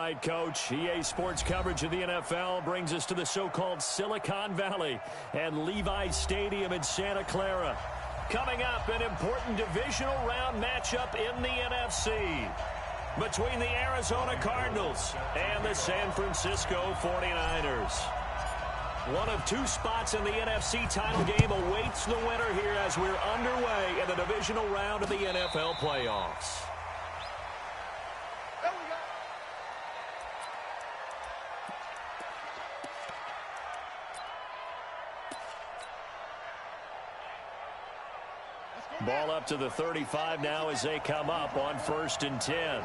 right, Coach. EA Sports coverage of the NFL brings us to the so-called Silicon Valley and Levi Stadium in Santa Clara. Coming up, an important divisional round matchup in the NFC between the Arizona Cardinals and the San Francisco 49ers. One of two spots in the NFC title game awaits the winner here as we're underway in the divisional round of the NFL playoffs. Ball up to the 35 now as they come up on 1st and 10.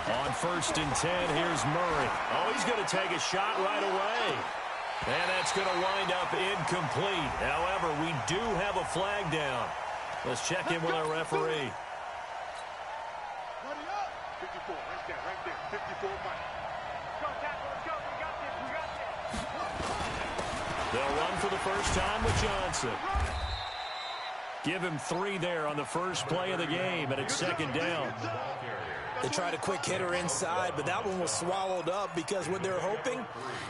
On 1st and 10, here's Murray. Oh, he's going to take a shot right away. And that's going to wind up incomplete. However, we do have a flag down. Let's check in with our referee. 54, right there, 54 Mike. They'll run for the first time with Johnson. Give him 3 there on the first play of the game, and it's 2nd down. They tried a quick hitter inside, but that one was swallowed up because what they're hoping,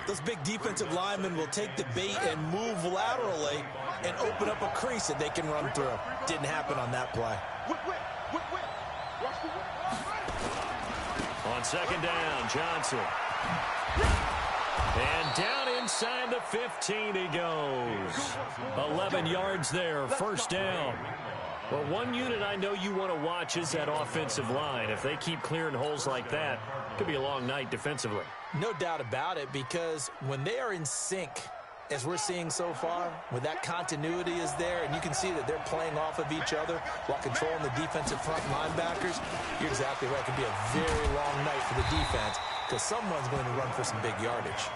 those big defensive linemen will take the bait and move laterally and open up a crease that they can run through. Didn't happen on that play. On 2nd down, Johnson. And down inside the 15 he goes. 11 yards there, 1st down. Well, one unit I know you want to watch is that offensive line. If they keep clearing holes like that, it could be a long night defensively. No doubt about it, because when they are in sync, as we're seeing so far, when that continuity is there, and you can see that they're playing off of each other while controlling the defensive front linebackers, you're exactly right. It could be a very long night for the defense because someone's going to run for some big yardage.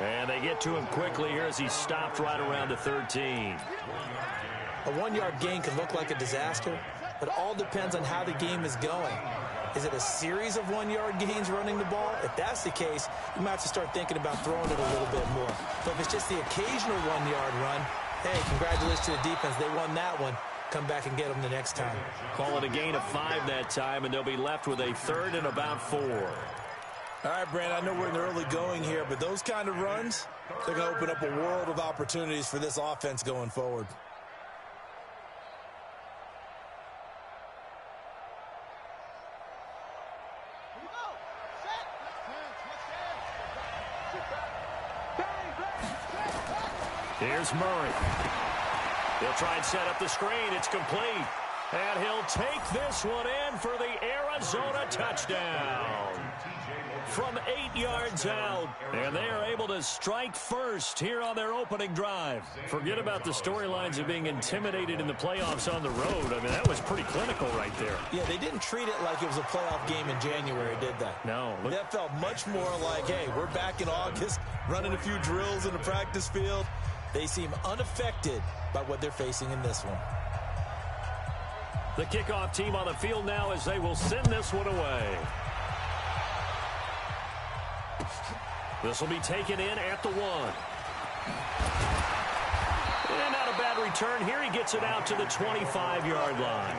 And they get to him quickly here as he stopped right around the 13. A 1-yard gain can look like a disaster, but it all depends on how the game is going. Is it a series of 1-yard gains running the ball? If that's the case, you might have to start thinking about throwing it a little bit more. But if it's just the occasional 1-yard run, hey, congratulations to the defense. They won that one. Come back and get them the next time. Call it a gain of 5 that time, and they'll be left with a 3rd and about 4. All right, Brandon, I know we're in the early going here, but those kind of runs, they're going to open up a world of opportunities for this offense going forward. Here's Murray. He'll try and set up the screen. It's complete. And he'll take this one in for the Arizona touchdown. From 8 yards out. And they are able to strike first here on their opening drive. Forget about the storylines of being intimidated in the playoffs on the road. I mean, that was pretty clinical right there. Yeah, they didn't treat it like it was a playoff game in January, did they? No. That felt much more like, hey, we're back in August, running a few drills in the practice field. They seem unaffected by what they're facing in this one. The kickoff team on the field now as they will send this one away. This will be taken in at the 1. And not a bad return here. He gets it out to the 25-yard line.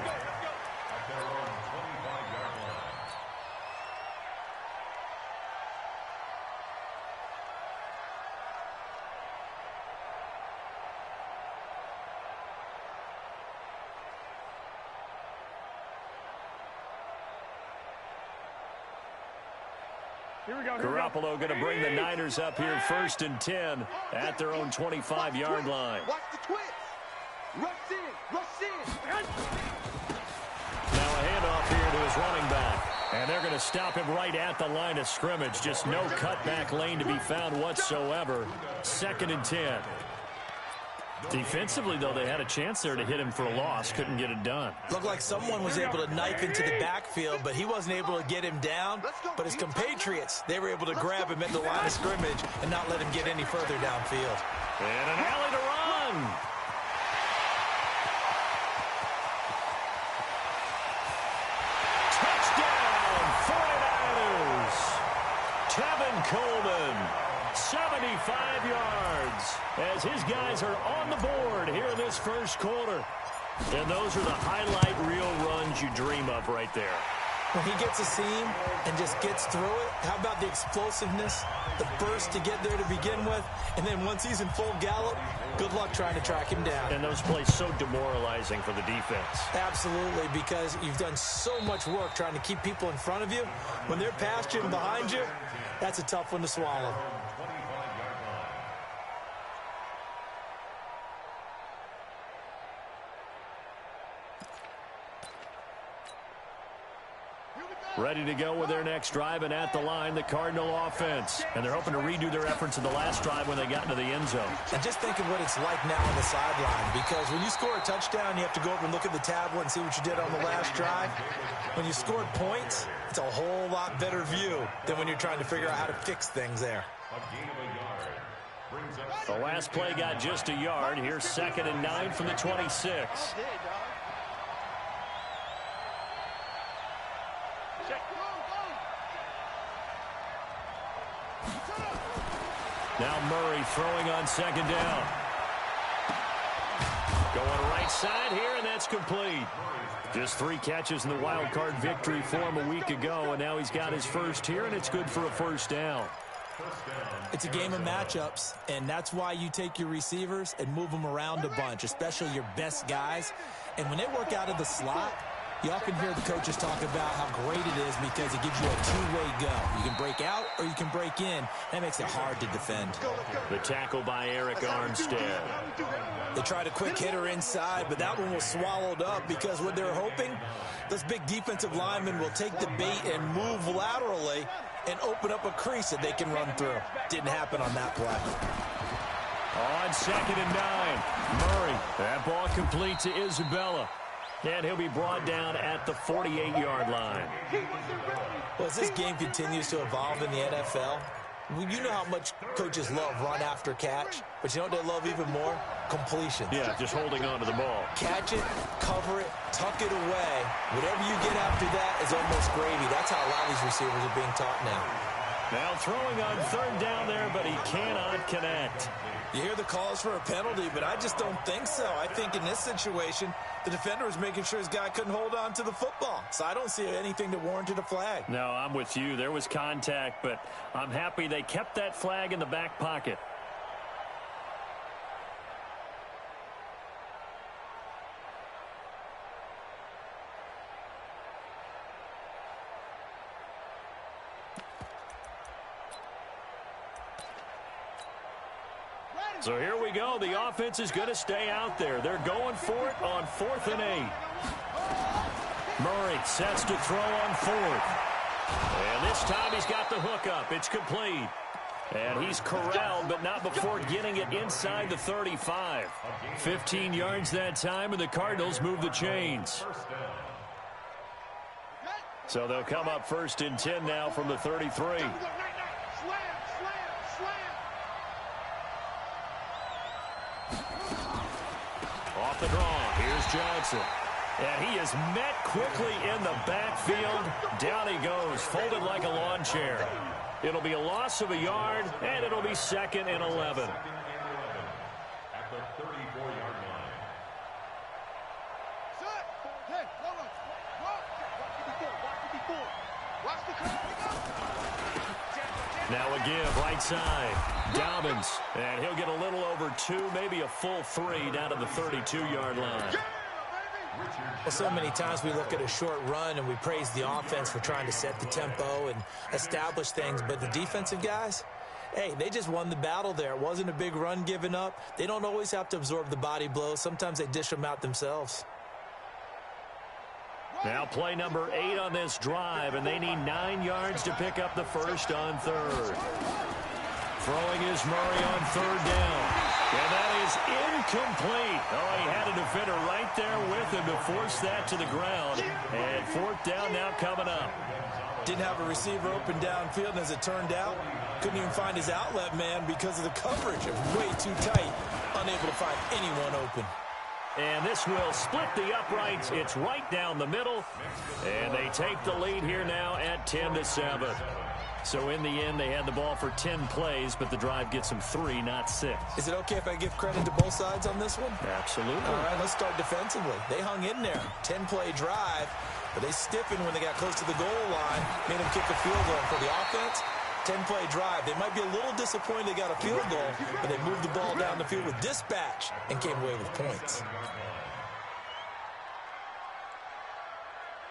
Garoppolo going to bring the Niners up here 1st and 10 at their own 25-yard line. Watch the twist. Rush in. Now a handoff here to his running back. And they're going to stop him right at the line of scrimmage. Just no cutback lane to be found whatsoever. 2nd and 10. Defensively, though, they had a chance there to hit him for a loss. Couldn't get it done. Looked like someone was able to knife into the backfield, but he wasn't able to get him down. But his compatriots, they were able to grab him at the line of scrimmage and not let him get any further downfield. And an alley to run. Touchdown, 49ers. Tevin Coleman. 75 yards as his guys are on the board here in this first quarter. And those are the highlight reel runs you dream of right there. When he gets a seam and just gets through it, how about the explosiveness, the burst to get there to begin with, and then once he's in full gallop, good luck trying to track him down. And those plays so demoralizing for the defense. Absolutely, because you've done so much work trying to keep people in front of you. When they're past you and behind you, that's a tough one to swallow. Ready to go with their next drive, and at the line, the Cardinal offense. And they're hoping to redo their efforts in the last drive when they got into the end zone. And just think of what it's like now on the sideline, because when you score a touchdown, you have to go over and look at the tablet and see what you did on the last drive. When you scored points, it's a whole lot better view than when you're trying to figure out how to fix things there. The last play got just a yard. Here's 2nd and 9 from the 26. Now Murray throwing on 2nd down. Going right side here, and that's complete. Just 3 catches in the wild card victory for him a week ago, and now he's got his first here, and it's good for a first down. It's a game of matchups, and that's why you take your receivers and move them around a bunch, especially your best guys. And when they work out of the slot, you often hear the coaches talk about how great it is because it gives you a two-way go. You can break out or you can break in. That makes it hard to defend. The tackle by Eric Armstead. They tried a quick hitter inside, but that one was swallowed up because what they're hoping, those big defensive linemen will take the bait and move laterally and open up a crease that they can run through. Didn't happen on that play. On 2nd and 9, Murray. That ball complete to Isabella. And he'll be brought down at the 48-yard line. Well, as this game continues to evolve in the NFL, you know how much coaches love run after catch, but you know what they love even more? Completions. Yeah, just holding on to the ball. Catch it, cover it, tuck it away. Whatever you get after that is almost gravy. That's how a lot of these receivers are being taught now. Now throwing on 3rd down there, but he cannot connect. You hear the calls for a penalty, but I just don't think so. I think in this situation, the defender was making sure his guy couldn't hold on to the football. So I don't see anything that warranted a flag. No, I'm with you. There was contact, but I'm happy they kept that flag in the back pocket. So here we go. The offense is going to stay out there. They're going for it on 4th and 8. Murray sets to throw on 4th. And this time he's got the hook up. It's complete. And he's corralled, but not before getting it inside the 35. 15 yards that time, and the Cardinals move the chains. So they'll come up 1st and 10 now from the 33. Off the draw, here's Johnson. And he is met quickly in the backfield. Down he goes, folded like a lawn chair. It'll be a loss of a yard, and it'll be 2nd and 11. At the 34-yard line. Now again, right side, Dobbins. And he'll get a little over 2, maybe a full 3 down to the 32-yard line. Well, so many times we look at a short run and we praise the offense for trying to set the tempo and establish things, but the defensive guys, hey, they just won the battle there. It wasn't a big run given up. They don't always have to absorb the body blows. Sometimes they dish them out themselves. Now play number 8 on this drive, and they need 9 yards to pick up the first on 3rd. Throwing is Murray on 3rd down. And that is incomplete. Oh, he had a defender right there with him to force that to the ground. And 4th down now coming up. Didn't have a receiver open downfield, and as it turned out, couldn't even find his outlet man because of the coverage. It was way too tight, unable to find anyone open. And this will split the uprights. It's right down the middle. And they take the lead here now at 10-7. So in the end, they had the ball for 10 plays, but the drive gets them 3, not 6. Is it okay if I give credit to both sides on this one? Absolutely. All right, let's start defensively. They hung in there. 10-play drive, but they stiffened when they got close to the goal line, made them kick a field goal. For the offense, 10-play drive. They might be a little disappointed they got a field goal, but they moved the ball down the field with dispatch and came away with points.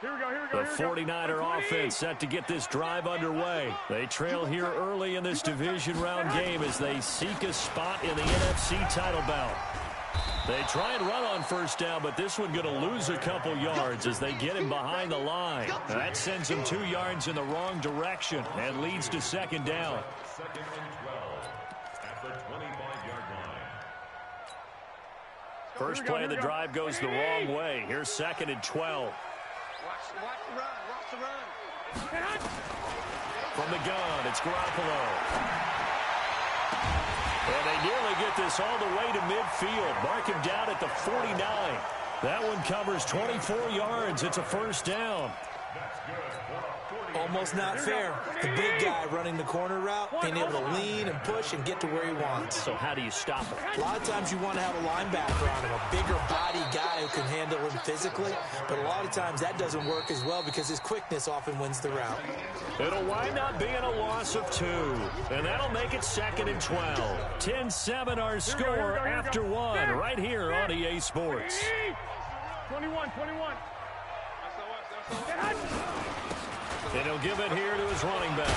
The 49er offense set to get this drive underway. They trail here early in this division round game as they seek a spot in the NFC title bout. They try and run on first down, but this one going to lose a couple yards as they get him behind the line. That sends them 2 yards in the wrong direction and leads to second down. Second and 12 at the 25-yard line. First play of the drive goes the wrong way. Here's second and 12. Watch the run. From the gun, it's Garoppolo. And they nearly get this all the way to midfield. Mark him down at the 49. That one covers 24 yards. It's a first down. Almost not fair. The big guy running the corner route, being able to lean and push and get to where he wants. So how do you stop him? A lot of times you want to have a linebacker on him, a bigger body guy who can handle him physically, but a lot of times that doesn't work as well because his quickness often wins the route. It'll wind up being a loss of 2, and that'll make it second and 12. 10-7 our score after 1 right here on EA Sports. 21. And he'll give it here to his running back.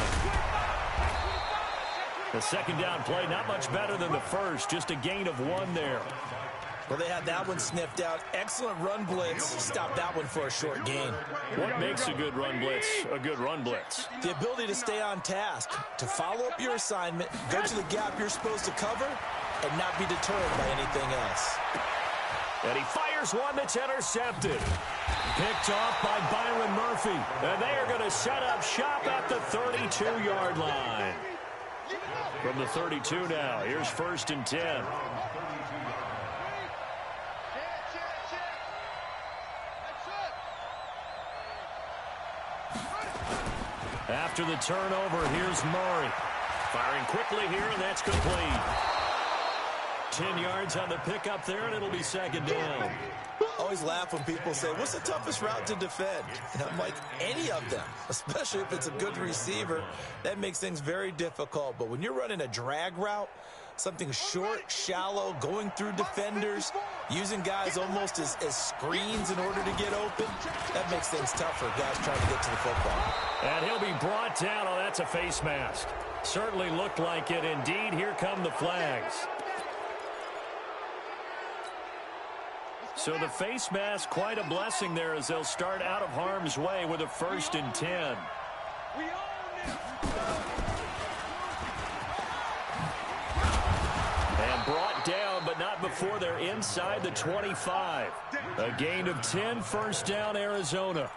The second down play, not much better than the first, just a gain of 1 there. Well, they had that one sniffed out. Excellent run blitz. Stopped that one for a short gain. What makes a good run blitz a good run blitz? The ability to stay on task, to follow up your assignment, go to the gap you're supposed to cover, and not be deterred by anything else. And he fires one that's intercepted. Picked off by Byron Murphy. And they are going to set up shop at the 32-yard line. From the 32 now, here's first and 10. After the turnover, here's Murray. Firing quickly here, and that's complete. 10 yards on the pickup there, and it'll be second down. I always laugh when people say, what's the toughest route to defend? And I'm like, any of them, especially if it's a good receiver. That makes things very difficult. But when you're running a drag route, something short, shallow, going through defenders, using guys almost as screens in order to get open, that makes things tough for guys trying to get to the football. And he'll be brought down. Oh, that's a face mask. Certainly looked like it. Indeed, here come the flags. So the face mask, quite a blessing there as they'll start out of harm's way with a first and 10. And brought down, but not before they're inside the 25. A gain of 10, first down, Arizona.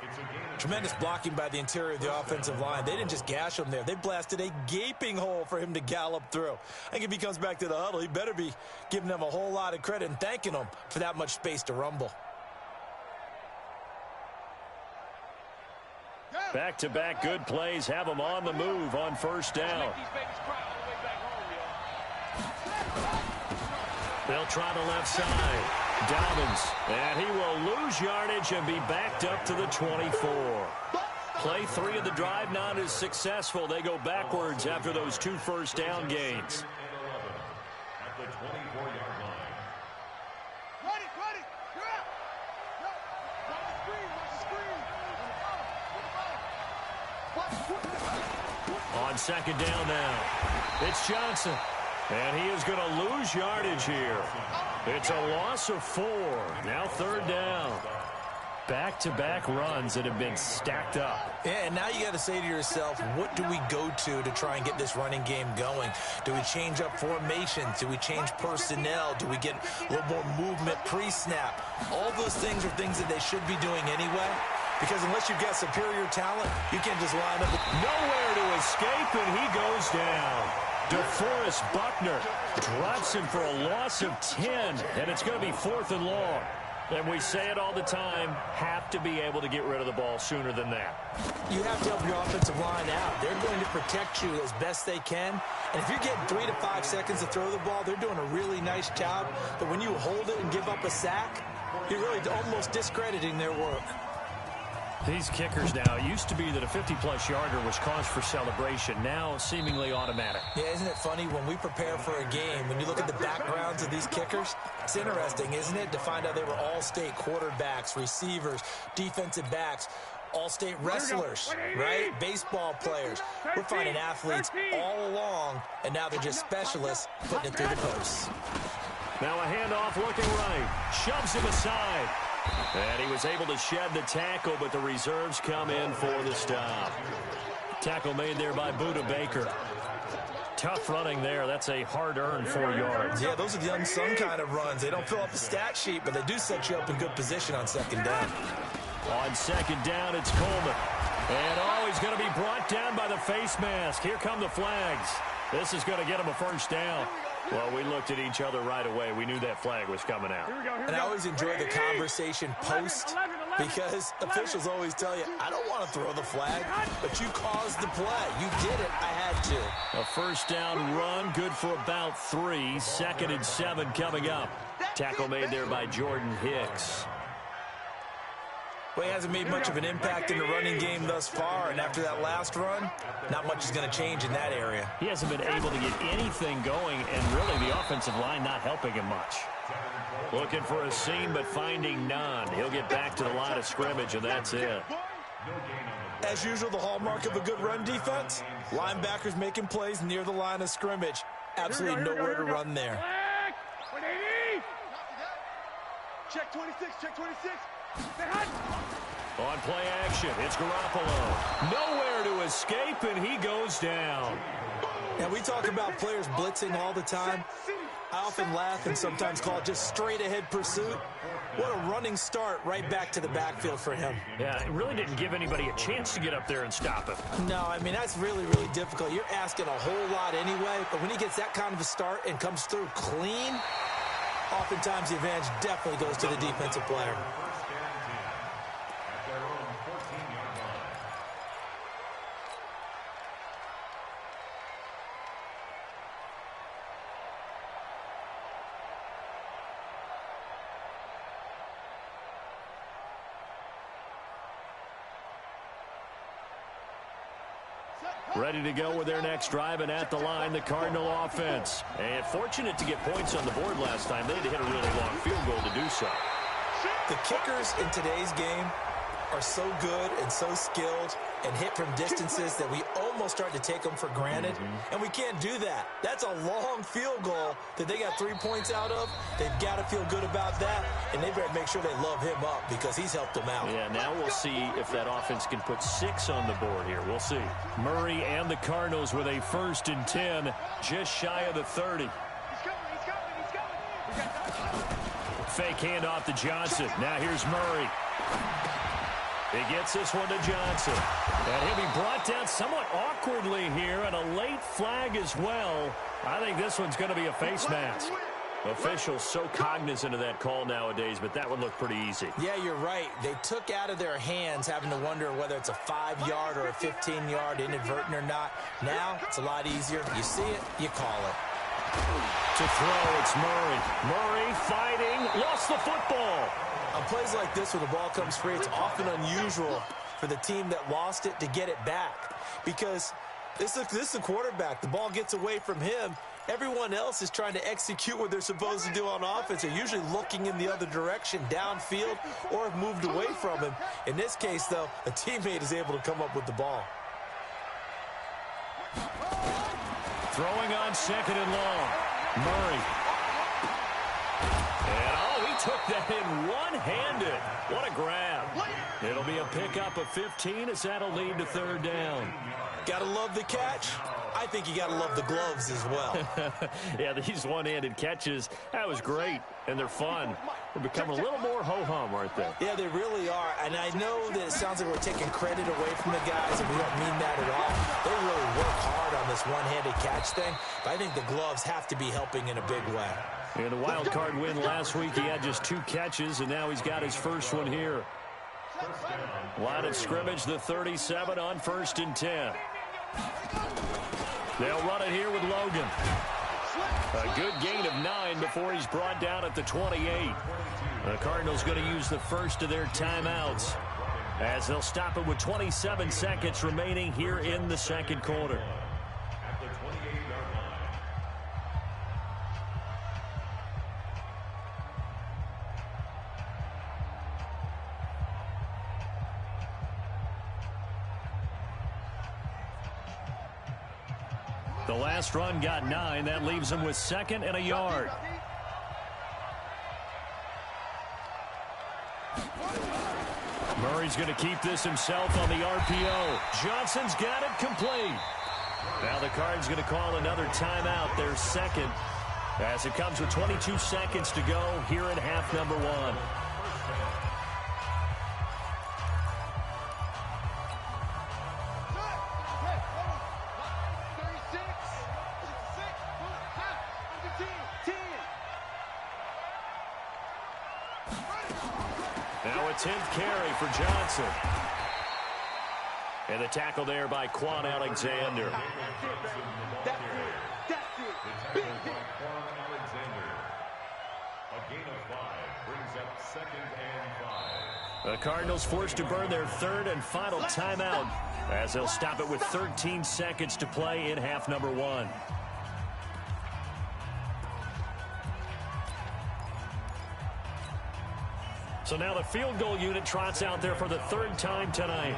Tremendous blocking by the interior of the offensive line. They didn't just gash him there. They blasted a gaping hole for him to gallop through. I think if he comes back to the huddle, he better be giving them a whole lot of credit and thanking them for that much space to rumble. Back-to-back good plays have them on the move on first down. They'll try the left side. Dobbins, and he will lose yardage and be backed up to the 24. Play 3 of the drive not as successful. They go backwards after those 2 first down gains. At the 24-yard line. Ready. On second down now, it's Johnson. And he is going to lose yardage here. It's a loss of 4. Now third down. Back-to-back runs that have been stacked up. Yeah, and now you got to say to yourself, what do we go to try and get this running game going? Do we change up formations? Do we change personnel? Do we get a little more movement pre-snap? All those things are things that they should be doing anyway. Because unless you've got superior talent, you can't just line up. Nowhere to escape, and he goes down. DeForest Buckner drops him for a loss of 10, and it's going to be 4th and long. And we say it all the time, have to be able to get rid of the ball sooner than that. You have to help your offensive line out. They're going to protect you as best they can. And if you're getting 3 to 5 seconds to throw the ball, they're doing a really nice job. But when you hold it and give up a sack, you're really almost discrediting their work. These kickers now, it used to be that a 50-plus yarder was cause for celebration. Now, seemingly automatic. Yeah, isn't it funny? When we prepare for a game, when you look at the backgrounds of these kickers, it's interesting, isn't it, to find out they were all-state quarterbacks, receivers, defensive backs, all-state wrestlers, right? Baseball players. We're finding athletes all along, and now they're just specialists putting it through the posts. Now a handoff looking right. Shoves him aside. And he was able to shed the tackle, but the reserves come in for the stop. Tackle made there by Buda Baker. Tough running there. That's a hard-earned 4 yards. Yeah, those are the unsung kind of runs. They don't fill up the stat sheet, but they do set you up in good position on second down. On second down, it's Coleman. And he's going to be brought down by the face mask. Here come the flags. This is going to get him a first down. Well, we looked at each other right away. We knew that flag was coming out. And I always enjoy the conversation post because officials always tell you, I don't want to throw the flag, but you caused the play. You did it. I had to. A first down run, good for about 3. 2nd and 7 coming up. Tackle made there by Jordan Hicks. Well, he hasn't made much of an impact in the running game thus far, and after that last run, not much is going to change in that area. He hasn't been able to get anything going, and really the offensive line not helping him much. Looking for a seam, but finding none. He'll get back to the line of scrimmage, and that's it. As usual, the hallmark of a good run defense, linebackers making plays near the line of scrimmage. Absolutely nowhere to run there. Check 26, check 26. On play action, it's Garoppolo. Nowhere to escape, and he goes down. Now, we talk about players blitzing all the time. I often laugh and sometimes call it just straight-ahead pursuit. What a running start right back to the backfield for him. Yeah, it really didn't give anybody a chance to get up there and stop him. No, I mean, that's really, really difficult. You're asking a whole lot anyway, but when he gets that kind of a start and comes through clean, oftentimes the advantage definitely goes to the defensive player. Ready to go with their next drive, and at the line, the Cardinal offense. And fortunate to get points on the board last time. They had to hit a really long field goal to do so. The kickers in today's game are so good and so skilled and hit from distances that we almost start to take them for granted, and we can't do that. That's a long field goal that they got 3 points out of. They've got to feel good about that, and they better make sure they love him up because he's helped them out. Yeah, now we'll see if that offense can put 6 on the board here. We'll see. Murray and the Cardinals with a 1st and 10, just shy of the 30. Fake handoff to Johnson. Now here's Murray. He gets this one to Johnson. And he'll be brought down somewhat awkwardly here, and a late flag as well. I think this one's going to be a face mask. Officials so cognizant of that call nowadays, but that one looked pretty easy. Yeah, you're right. They took out of their hands having to wonder whether it's a 5-yard or a 15-yard inadvertent or not. Now, it's a lot easier. You see it, you call it. To throw, it's Murray. Murray fighting, lost the football. On plays like this where the ball comes free, it's often unusual for the team that lost it to get it back. Because this is a quarterback. The ball gets away from him. Everyone else is trying to execute what they're supposed to do on offense. They're usually looking in the other direction, downfield, or have moved away from him. In this case, though, a teammate is able to come up with the ball. Throwing on 2nd and long. Murray. And, he took that in one-handed. What a grab. It'll be a pickup of 15 as that'll lead to 3rd down. Gotta love the catch. I think you gotta love the gloves as well. Yeah, these one-handed catches, that was great, and they're fun. They're becoming a little more ho-hum, aren't they? Yeah, they really are, and I know that it sounds like we're taking credit away from the guys, and we don't mean that at all. They really work hard on this one-handed catch thing, but I think the gloves have to be helping in a big way. In the wild card win last week, he had just 2 catches, and now he's got his first one here. Line of scrimmage, the 37 on 1st and 10. They'll run it here with Logan. A good gain of 9 before he's brought down at the 28. The Cardinals going to use the first of their timeouts as they'll stop it with 27 seconds remaining here in the second quarter. At the 28-yard line. The last run got 9. That leaves him with 2nd and a yard. Murray's going to keep this himself on the RPO. Johnson's got it complete. Now the Cards going to call another timeout, their second, as it comes with 22 seconds to go here in half number 1. Now a 10th carry for Johnson. And the tackle there by Quan Alexander. That's it. The tackle by Quan Alexander. A gain of 5 brings up 2nd and 5. The Cardinals forced to burn their 3rd and final timeout as they'll stop it with 13 seconds to play in half number 1. So now the field goal unit trots out there for the 3rd time tonight.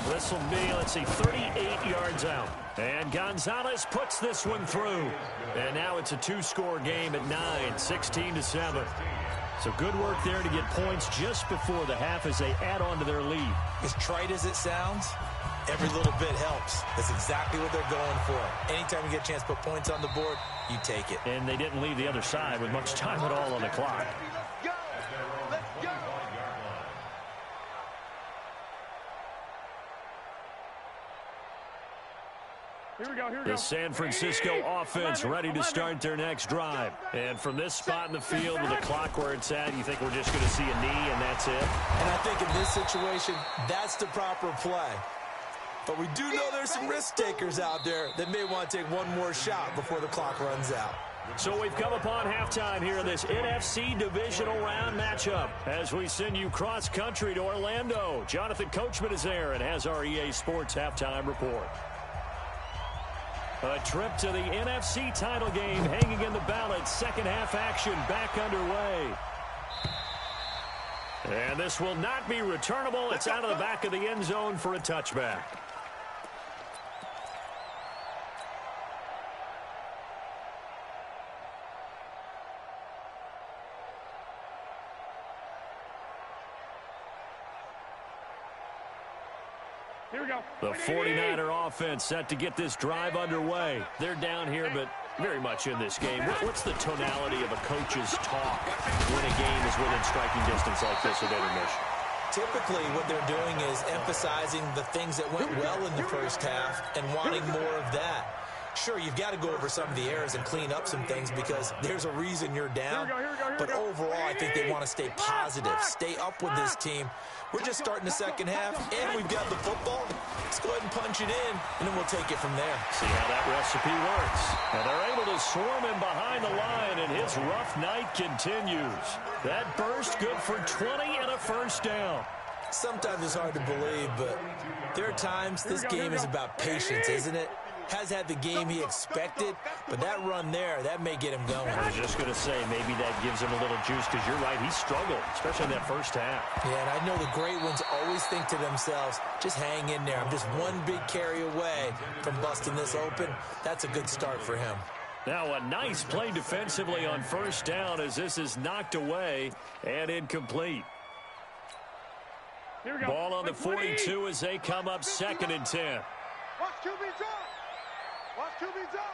This will be, let's see, 38 yards out. And Gonzalez puts this one through. And now it's a 2-score game at 9, 16-7. So good work there to get points just before the half as they add on to their lead. As trite as it sounds, every little bit helps. That's exactly what they're going for. Anytime you get a chance to put points on the board, you take it. And they didn't leave the other side with much time at all on the clock. The San Francisco offense ready to start their next drive. And from this spot in the field with the clock where it's at, you think we're just going to see a knee and that's it? And I think in this situation, that's the proper play. But we do know there's some risk takers out there that may want to take one more shot before the clock runs out. So we've come upon halftime here in this NFC divisional round matchup as we send you cross-country to Orlando. Jonathan Coachman is there and has our EA Sports halftime report. A trip to the NFC title game hanging in the balance. Second half action back underway. And this will not be returnable. It's out of the back of the end zone for a touchback. Here we go. The 49er offense set to get this drive underway. They're down here, but very much in this game. What's the tonality of a coach's talk when a game is within striking distance like this with intermission? Typically, what they're doing is emphasizing the things that went well in the first half and wanting more of that. Sure, you've got to go over some of the errors and clean up some things because there's a reason you're down. But overall, I think they want to stay positive, stay up with this team. We're just starting the second half, and we've got the football. Let's go ahead and punch it in, and then we'll take it from there. See how that recipe works. And they're able to swarm him behind the line, and his rough night continues. That burst good for 20 and a first down. Sometimes it's hard to believe, but there are times this game is about patience, isn't it? Has had the game he expected, but that run there, that may get him going. I was just going to say, maybe that gives him a little juice, because you're right, he struggled, especially in that first half. Yeah, and I know the great ones always think to themselves, just hang in there. I'm just one big carry away from busting this open. That's a good start for him. Now a nice play defensively on first down as this is knocked away and incomplete. Here we go. Ball on the 42 as they come up 2nd and 10. Watch QB drop. Watch QB drop.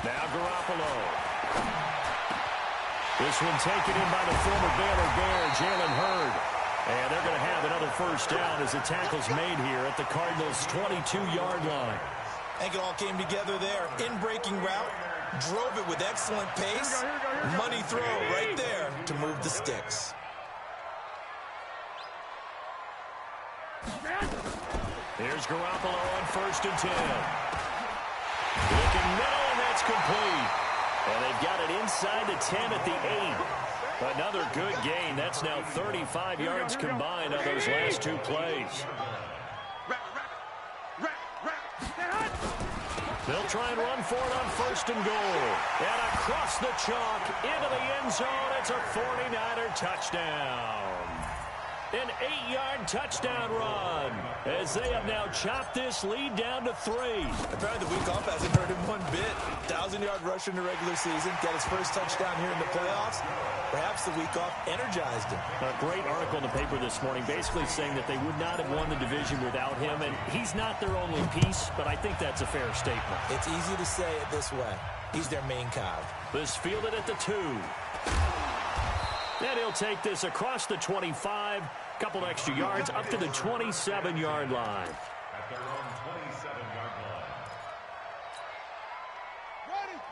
Now Garoppolo. This one taken in by the former Baylor Bear, Jalen Hurd. And they're going to have another first down as the tackle's made here at the Cardinals' 22-yard line. I think it all came together there. In breaking route, Drove it with excellent pace. Money throw right there to move the sticks. Here's Garoppolo on 1st and 10. Looking middle, and that's complete. And they've got it inside the 10 at the 8. Another good gain. That's now 35 yards combined on those last 2 plays. They'll try and run for it on 1st and goal. And across the chalk, into the end zone. It's a 49er touchdown. An 8-yard touchdown run as they have now chopped this lead down to 3. Apparently the week off hasn't hurt him one bit. 1,000-yard rusher in the regular season. Got his first touchdown here in the playoffs. Perhaps the week off energized him. A great article in the paper this morning basically saying that they would not have won the division without him. And he's not their only piece, but I think that's a fair statement. It's easy to say it this way. He's their main cog. This fielded at the 2. And he'll take this across the 25. Couple extra yards up to the 27-yard line. At their own 27-yard line.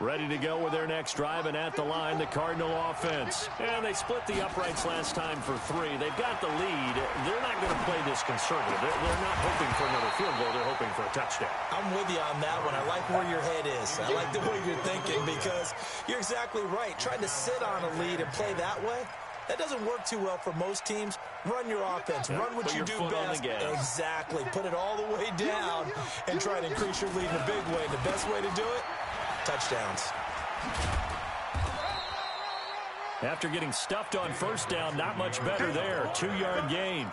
Ready to go with their next drive, and at the line, the Cardinal offense. And they split the uprights last time for 3. They've got the lead. They're not going to play this conservative. They're not hoping for another field goal. They're hoping for a touchdown. I'm with you on that one. I like where your head is. I like the way you're thinking because you're exactly right. Trying to sit on a lead and play that way, that doesn't work too well for most teams. Run your offense. Run what you do best. Exactly. Put it all the way down and try to increase your lead in a big way. The best way to do it, touchdowns. After getting stuffed on 1st down, not much better there. 2-yard gain.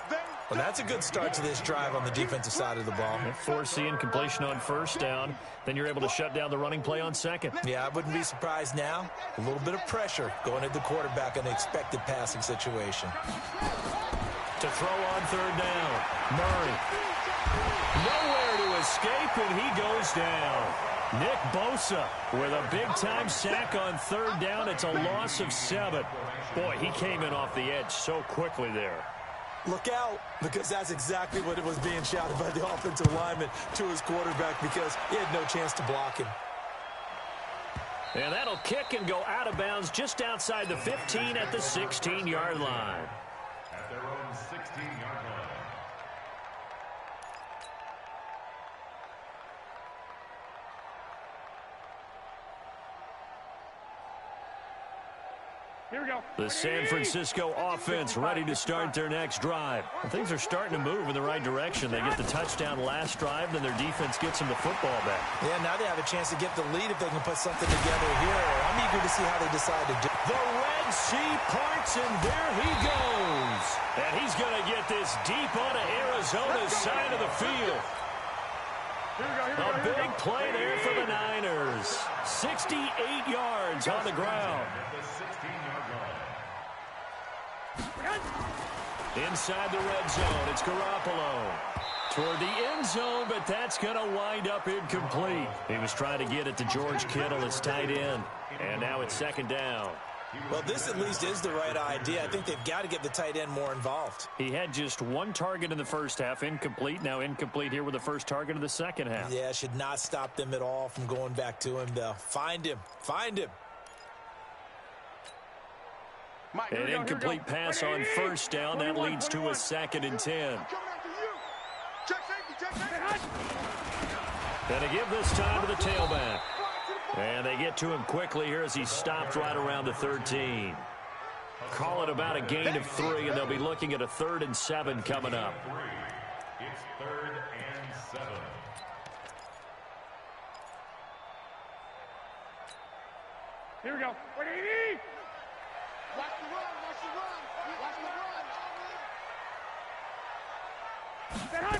Well, that's a good start to this drive on the defensive side of the ball. Forcing completion on 1st down. Then you're able to shut down the running play on 2nd. Yeah, I wouldn't be surprised now. A little bit of pressure going at the quarterback in the expected passing situation. To throw on 3rd down. Murray. Nowhere to escape, and he goes down. Nick Bosa with a big-time sack on 3rd down. It's a loss of 7. Boy, he came in off the edge so quickly there. Look out, because that's exactly what it was being shouted by the offensive lineman to his quarterback because he had no chance to block him. And that'll kick and go out of bounds just outside the 15 at the 16-yard line. At their own 16-yard line. Here we go. The San Francisco offense ready to start their next drive. Well, things are starting to move in the right direction. They get the touchdown last drive, then their defense gets them the football back. Yeah, now they have a chance to get the lead if they can put something together here. I'm eager to see how they decide to do it. The Red Sea parts, and there he goes. And he's going to get this deep onto Arizona's side of the field. A big play there for the Niners. 68 yards on the ground. Inside the red zone, it's Garoppolo. Toward the end zone, but that's going to wind up incomplete. He was trying to get it to George Kittle, his tight end. And now it's 2nd down. Well, this at least is the right idea. I think they've got to get the tight end more involved. He had just 1 target in the first half, incomplete. Now incomplete here with the first target of the second half. Yeah, should not stop them at all from going back to him, though. Find him. Find him. An incomplete pass on 1st down. That leads to a 2nd and 10. And they give this time to the tailback. And they get to him quickly here as he stopped right around the 13. Call it about a gain of 3, and they'll be looking at a 3rd and 7 coming up. It's 3rd and 7. Here we go. Watch the run, watch the run, watch the run.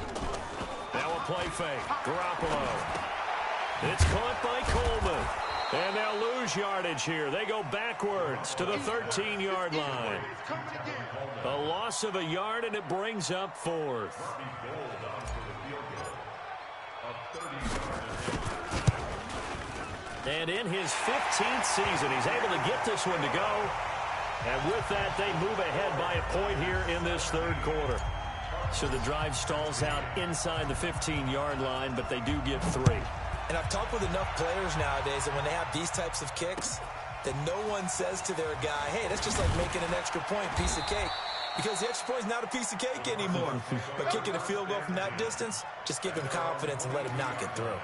Now a play fake. Garoppolo. It's caught by Coleman. And they'll lose yardage here. They go backwards to the 13-yard line. A loss of a yard, and it brings up 4th. And in his 15th season, he's able to get this one to go. And with that, they move ahead by a point here in this 3rd quarter. So the drive stalls out inside the 15-yard line, but they do get 3. And I've talked with enough players nowadays that when they have these types of kicks, that no one says to their guy, hey, that's just like making an extra point, piece of cake. Because the extra point is not a piece of cake anymore. But kicking a field goal from that distance, just give him confidence and let him knock it through.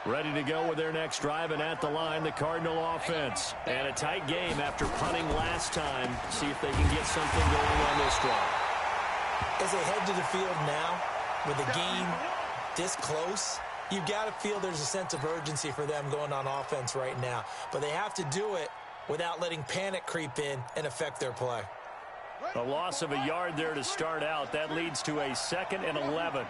Ready to go with their next drive, and at the line, the Cardinal offense. And a tight game after punting last time. See if they can get something going on this drive. As they head to the field now, with the game this close, you've got to feel there's a sense of urgency for them going on offense right now. But they have to do it without letting panic creep in and affect their play. A loss of a yard there to start out. That leads to a 2nd and 11.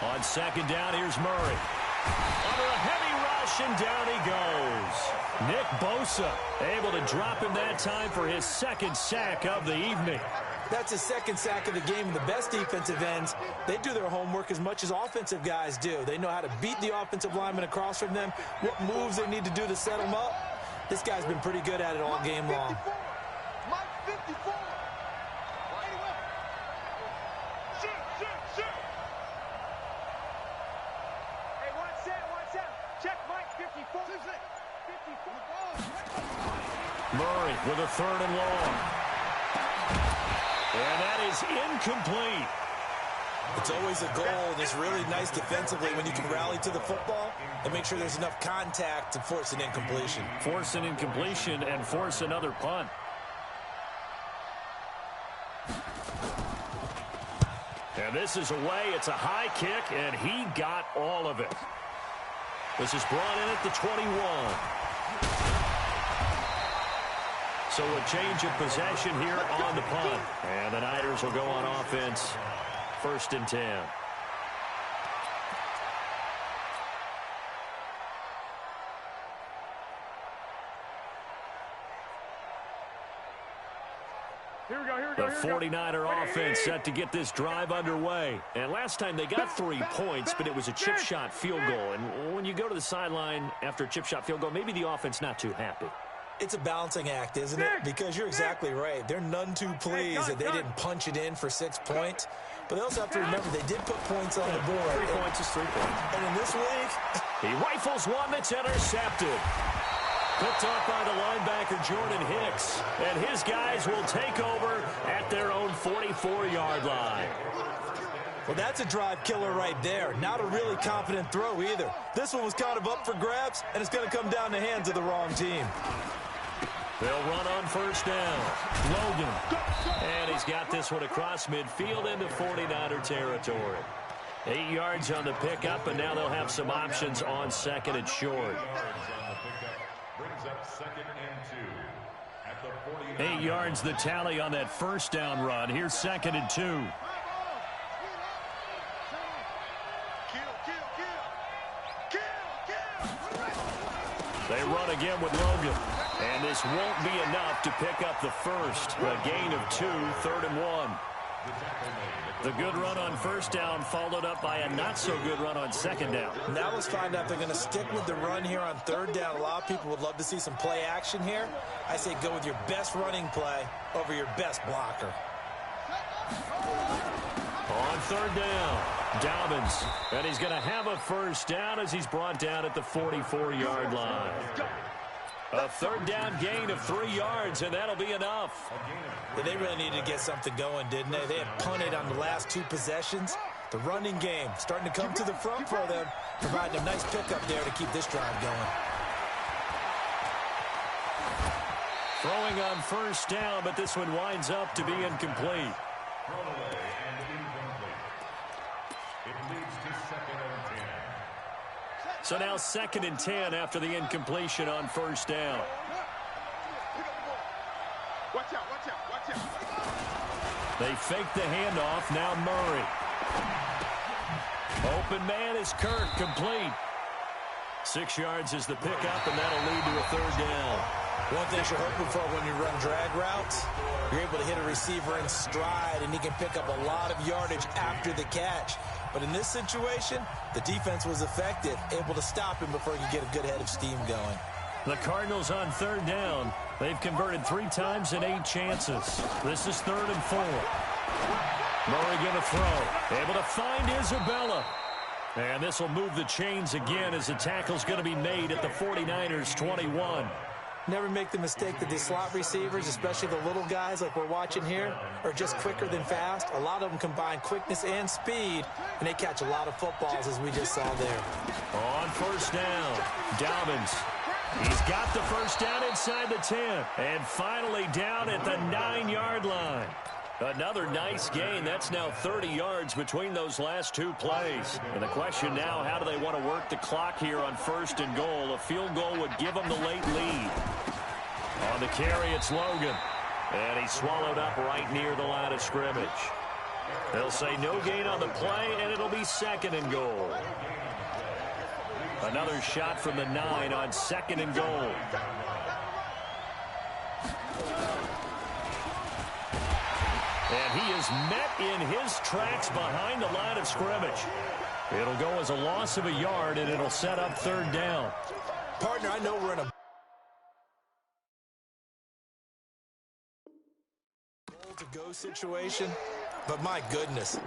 On 2nd down, here's Murray. Under a heavy rush, and down he goes. Nick Bosa able to drop him that time for his 2nd sack of the evening. That's his 2nd sack of the game. The best defensive ends, they do their homework as much as offensive guys do. They know how to beat the offensive lineman across from them, what moves they need to do to set them up. This guy's been pretty good at it all game long. Murray with a 3rd and long. And that is incomplete. It's always a goal, and it's really nice defensively when you can rally to the football and make sure there's enough contact to force an incompletion. Force an incompletion and force another punt. And this is away. It's a high kick, and he got all of it. This is brought in at the 21. So a change of possession here on the punt. And the Niners will go on offense. 1st and 10. Here we go, here we The go, here we go. 49er offense set to get this drive underway. And last time they got 3 points, but it was a chip shot field goal. And when you go to the sideline after a chip shot field goal, maybe the offense not too happy. It's a balancing act, isn't it? Because you're exactly right. They're none too pleased that they didn't punch it in for 6 points. But they also have to remember they did put points on the board. 3 points is 3 points. And in this league, he rifles one that's intercepted. Picked off by the linebacker, Jordan Hicks. And his guys will take over at their own 44-yard line. well, that's a drive killer right there. Not a really confident throw either. This one was kind of up for grabs, and it's going to come down the hands of the wrong team. They'll run on 1st down. Logan. And he's got this one across midfield into 49er territory. 8 yards on the pickup, and now they'll have some options on 2nd and short. 8 yards the tally on that 1st down run. Here's 2nd and 2. They run again with Logan. And this won't be enough to pick up the first. A gain of 2, 3rd and 1. The good run on 1st down followed up by a not-so-good run on 2nd down. Now let's find out if they're going to stick with the run here on 3rd down. A lot of people would love to see some play action here. I say go with your best running play over your best blocker. On 3rd down, Dobbins. And he's going to have a 1st down as he's brought down at the 44-yard line. A 3rd down gain of 3 yards, and that'll be enough. Yeah, they really needed to get something going, didn't they? They had punted on the last 2 possessions. The running game starting to come to the front for them, providing a nice pickup there to keep this drive going. Throwing on 1st down, but this one winds up to be incomplete. So now 2nd and 10 after the incompletion on 1st down. Watch out, watch out, watch out. They fake the handoff. Now Murray. Open man is Kirk, complete. 6 yards is the pickup, and that'll lead to a 3rd down. One thing you're hoping for when you run drag routes, you're able to hit a receiver in stride, and he can pick up a lot of yardage after the catch. But in this situation, the defense was effective, able to stop him before he could get a good head of steam going. The Cardinals on third down. They've converted 3 times in 8 chances. This is 3rd and 4. Murray going to throw. Able to find Isabella. And this will move the chains again as the tackle's going to be made at the 49ers 21. Never make the mistake that these slot receivers, especially the little guys like we're watching here, are just quicker than fast. A lot of them combine quickness and speed, and they catch a lot of footballs, as we just saw there. On first down, Dobbins. He's got the first down inside the 10. And finally down at the 9-yard line. Another nice gain. That's now 30 yards between those last 2 plays. And the question now, how do they want to work the clock here on 1st and goal? A field goal would give them the late lead. On the carry, it's Logan. And he's swallowed up right near the line of scrimmage. They'll say no gain on the play, and it'll be 2nd and goal. Another shot from the 9 on 2nd and goal. And he is met in his tracks behind the line of scrimmage. It'll go as a loss of a yard, and it'll set up 3rd down. Partner, I know we're in a goal-to-go situation, but my goodness,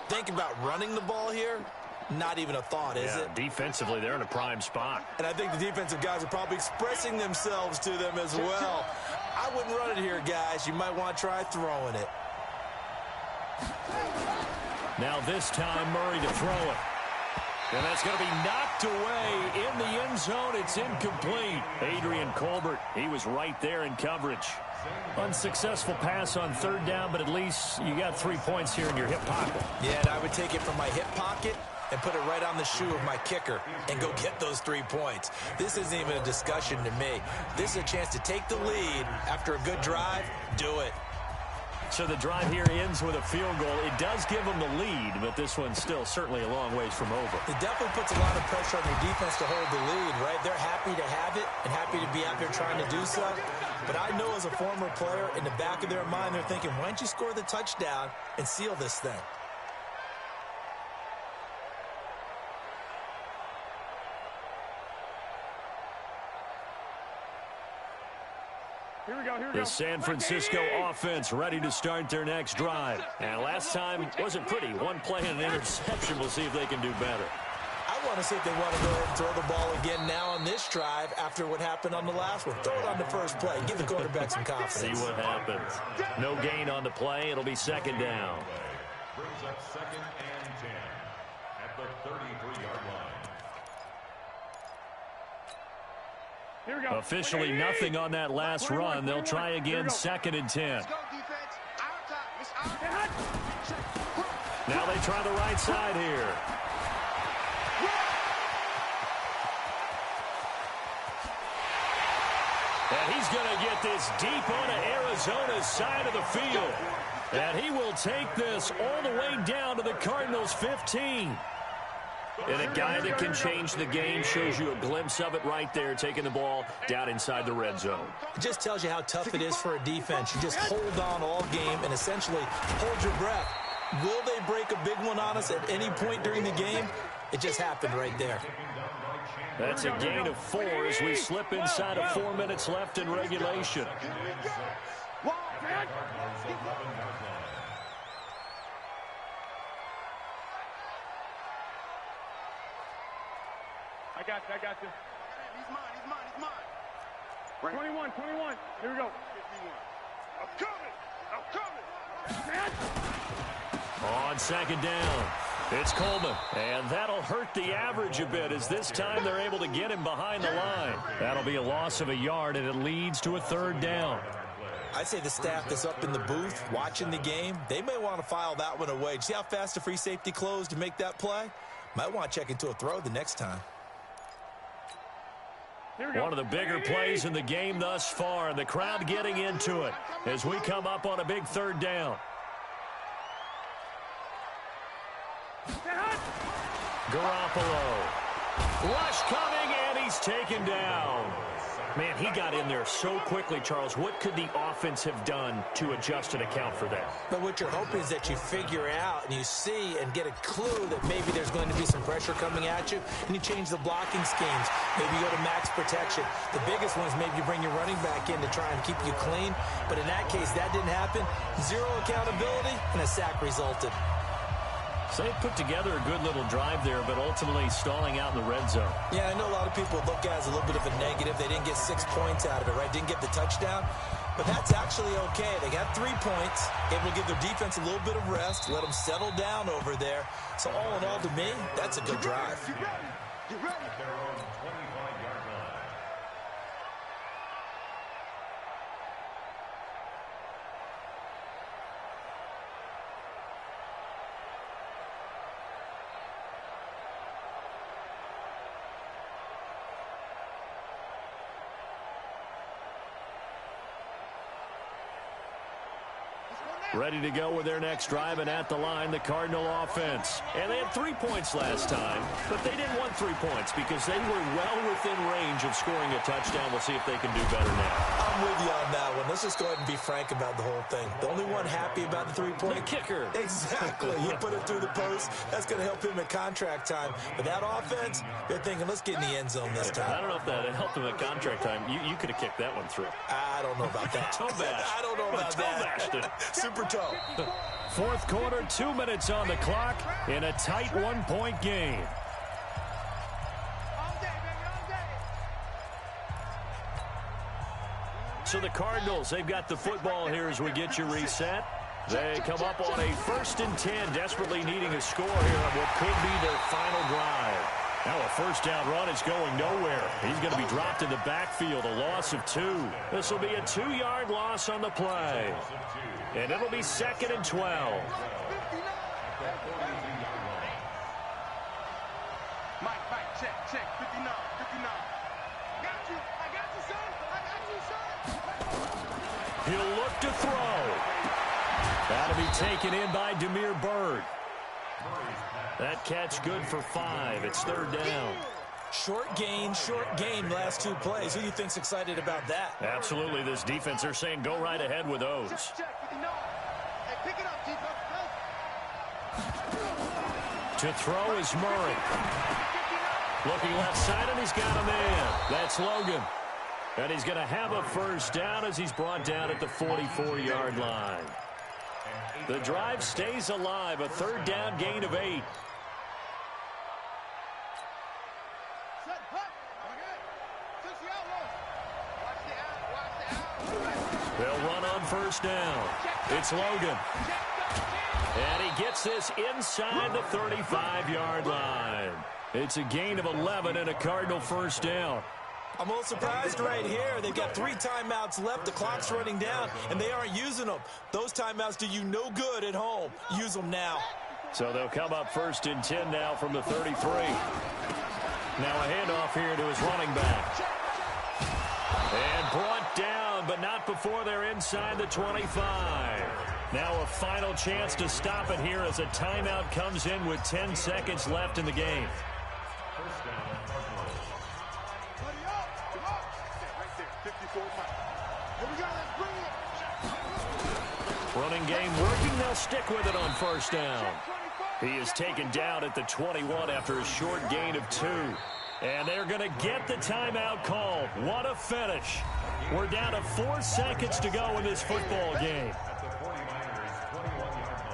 think about running the ball here. Not even a thought, is it? Defensively, they're in a prime spot. And I think the defensive guys are probably expressing themselves to them as well. I wouldn't run it here, guys. You might want to try throwing it. Now this time, Murray to throw it. And that's going to be knocked away in the end zone. It's incomplete. Adrian Colbert, he was right there in coverage. Unsuccessful pass on 3rd down, but at least you got 3 points here in your hip pocket. Yeah, and I would take it from my hip pocket and put it right on the shoe of my kicker and go get those 3 points. This isn't even a discussion to me. This is a chance to take the lead after a good drive. Do it. So the drive here ends with a field goal. It does give them the lead, but this one's still certainly a long ways from over. It definitely puts a lot of pressure on your defense to hold the lead, right? They're happy to have it and happy to be out there trying to do so. But I know as a former player, in the back of their mind, they're thinking, why don't you score the touchdown and seal this thing? Here we go. The San Francisco offense ready to start their next drive. And last time wasn't pretty. 1 play and an interception. We'll see if they can do better. I want to see if they want to go ahead and throw the ball again now on this drive after what happened on the last one. Throw it on the first play. Give the quarterback some confidence. See what happens. No gain on the play. It'll be 2nd down. Brings up 2nd and 10 at the 33-yard line. Here we go. Officially nothing on that last run. They'll try again 2nd and 10. Let's go, defense. Our time. It's our time. Now they try the right side here. And he's going to get this deep onto Arizona's side of the field. And he will take this all the way down to the Cardinals' 15. And a guy that can change the game shows you a glimpse of it right there, taking the ball down inside the red zone. It just tells you how tough it is for a defense. You just hold on all game and essentially hold your breath. Will they break a big one on us at any point during the game? It just happened right there. That's a gain of 4 as we slip inside of 4 minutes left in regulation. I got you. He's mine. 21. Here we go. 51. I'm coming. On 2nd down, it's Coleman. And that'll hurt the average a bit as this time they're able to get him behind the line. That'll be a loss of a yard, and it leads to a 3rd down. I'd say the staff that's up in the booth watching the game, they may want to file that one away. See how fast the free safety closed to make that play? Might want to check into a throw the next time. One of the bigger plays in the game thus far, and the crowd getting into it as we come up on a big 3rd down. Garoppolo. Lush coming, and he's taken down. Man, he got in there so quickly, Charles. What could the offense have done to adjust and account for that? But what you're hoping is that you figure out and you see and get a clue that maybe there's going to be some pressure coming at you, and you change the blocking schemes. Maybe you go to max protection. The biggest one is maybe you bring your running back in to try and keep you clean. But in that case, that didn't happen. Zero accountability, and a sack resulted. So they put together a good little drive there, but ultimately stalling out in the red zone. Yeah, I know a lot of people look at it as a little bit of a negative. They didn't get 6 points out of it, right? Didn't get the touchdown. But that's actually okay. They got 3 points, able to give their defense a little bit of rest, let them settle down over there. So all in all, to me, that's a good drive. Get ready. At their own 25-yard line. Ready to go with their next drive, and at the line, the Cardinal offense. And they had 3 points last time, but they didn't want 3 points because they were well within range of scoring a touchdown. We'll see if they can do better now. I'm with you on that one. Let's just go ahead and be frank about the whole thing. The only one happy about the 3-point. The kicker. Exactly. He put it through the post. That's going to help him at contract time. But that offense, they're thinking, let's get in the end zone this time. I don't know if that helped him at contract time. You could have kicked that one through. I don't know about that. Toe bash. I don't know about that. Super toe. Fourth quarter, 2 minutes on the clock in a tight 1-point game. So the Cardinals, they've got the football here as we get you reset. They come up on a 1st and 10, desperately needing a score here on what could be their final drive. Now a first down run is going nowhere. He's going to be dropped in the backfield, a loss of 2. This will be a 2-yard loss on the play. And it'll be 2nd and 12. Mike, check, 59. I got you, son. He'll look to throw. That'll be taken in by Demir Bird. That catch good for 5. It's 3rd down. Short gain, last 2 plays. Who do you think's excited about that? Absolutely, this defense, they're saying go right ahead with those. Check, 59. Hey, pick it up, defense. To throw is Murray. Looking left side, and he's got a man. That's Logan. And he's going to have a first down as he's brought down at the 44-yard line. The drive stays alive, a 3rd down gain of 8. They'll run on first down. It's Logan. And he gets this inside the 35-yard line. It's a gain of 11 and a Cardinal first down. I'm a little surprised right here. They've got 3 timeouts left. The clock's running down, and they aren't using them. Those timeouts do you no good at home. Use them now. So they'll come up 1st and 10 now from the 33. Now a handoff here to his running back. And brought down, but not before they're inside the 25. Now a final chance to stop it here as a timeout comes in with 10 seconds left in the game. First down, Cardinals. Running game working. They'll stick with it on first down. He is taken down at the 21 after a short gain of 2. And they're going to get the timeout called. What a finish. We're down to 4 seconds to go in this football game. At the 49ers' 21-yard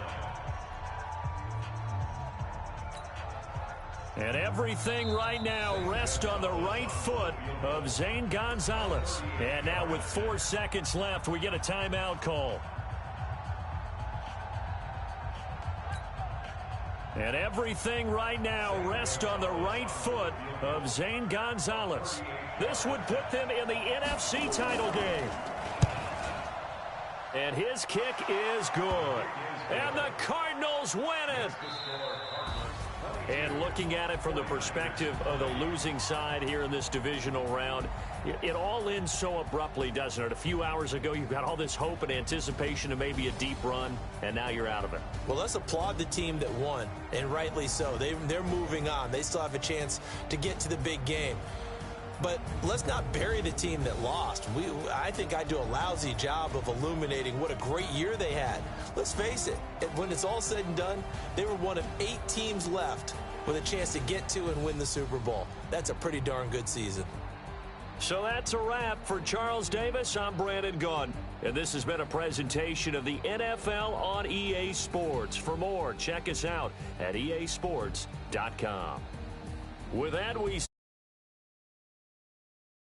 line. And everything right now rests on the right foot of Zane Gonzalez. And now with 4 seconds left, we get a timeout call. And everything right now rests on the right foot of Zane Gonzalez. This would put them in the NFC title game. And his kick is good. And the Cardinals win it. And looking at it from the perspective of the losing side here in this divisional round, it all ends so abruptly, doesn't it? A few hours ago, you got all this hope and anticipation of maybe a deep run, and now you're out of it. Well, let's applaud the team that won, and rightly so. They're moving on. They still have a chance to get to the big game. But let's not bury the team that lost. I think I do a lousy job of illuminating what a great year they had. Let's face it, when it's all said and done, they were one of 8 teams left with a chance to get to and win the Super Bowl. That's a pretty darn good season. So that's a wrap for Charles Davis. I'm Brandon Gaudin, and this has been a presentation of the NFL on EA Sports. For more, check us out at easports.com. With that, we